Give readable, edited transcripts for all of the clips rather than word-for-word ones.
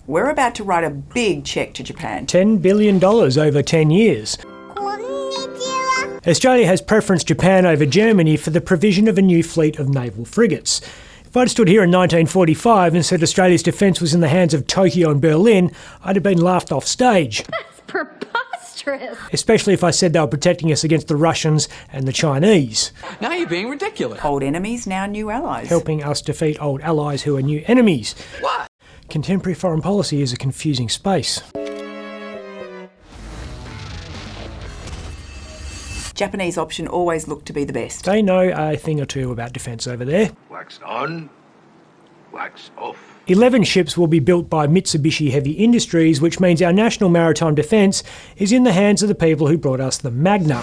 We're about to write a big cheque to Japan. $10 billion over 10 years. Australia has preferenced Japan over Germany for the provision of a new fleet of naval frigates. If I'd stood here in 1945 and said Australia's defence was in the hands of Tokyo and Berlin, I'd have been laughed off stage. That's preposterous. Especially if I said they were protecting us against the Russians and the Chinese. Now you're being ridiculous. Old enemies, now new allies. Helping us defeat old allies who are new enemies. What? Contemporary foreign policy is a confusing space. Japanese option always looked to be the best. They know a thing or two about defence over there. Wax on, wax off. 11 ships will be built by Mitsubishi Heavy Industries, which means our national maritime defence is in the hands of the people who brought us the Magna.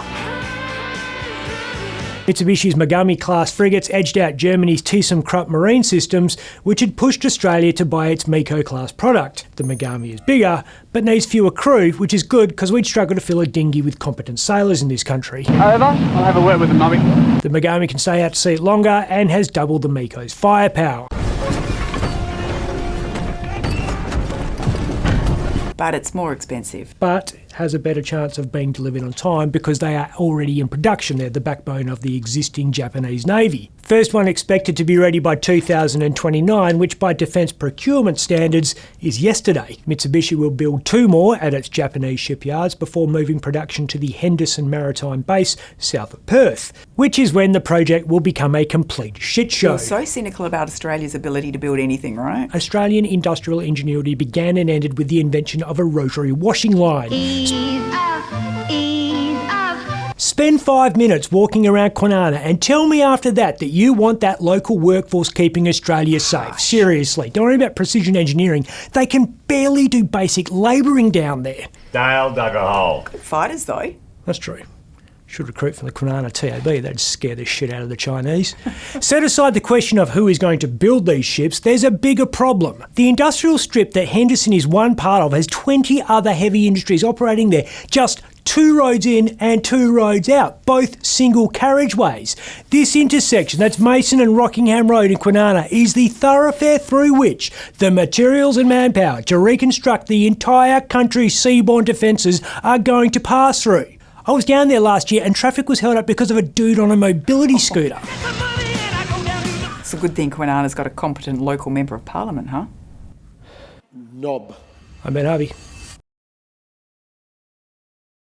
Mitsubishi's Megami-class frigates edged out Germany's ThyssenKrupp marine systems, which had pushed Australia to buy its Miko-class product. The Megami is bigger, but needs fewer crew, which is good because we'd struggle to fill a dinghy with competent sailors in this country. Over, I'll have a word with the mummy. The Megami can stay out to sea longer and has doubled the Miko's firepower. But it's more expensive. But has a better chance of being delivered on time because they are already in production. They're the backbone of the existing Japanese Navy. First one expected to be ready by 2029, which by defence procurement standards is yesterday. Mitsubishi will build 2 more at its Japanese shipyards before moving production to the Henderson Maritime Base south of Perth, which is when the project will become a complete shit show. You're so cynical about Australia's ability to build anything, right? Australian industrial ingenuity began and ended with the invention of a rotary washing line. Ease up, ease up. Spend 5 minutes walking around Kwinana and tell me after that that you want that local workforce keeping Australia safe. Seriously, don't worry about precision engineering. They can barely do basic labouring down there. Dale dug a hole. Fighters, though. That's true. Should recruit from the Kwinana TAB, that'd scare the shit out of the Chinese. Set aside the question of who is going to build these ships, there's a bigger problem. The industrial strip that Henderson is one part of has 20 other heavy industries operating there, just 2 roads in and 2 roads out, both single carriageways. This intersection, that's Mason and Rockingham Road in Kwinana, is the thoroughfare through which the materials and manpower to reconstruct the entire country's seaborne defences are going to pass through. I was down there last year and traffic was held up because of a dude on a mobility scooter. It's a good thing Kwinana's got a competent local member of parliament, huh? Knob. I'm Ben Harvey.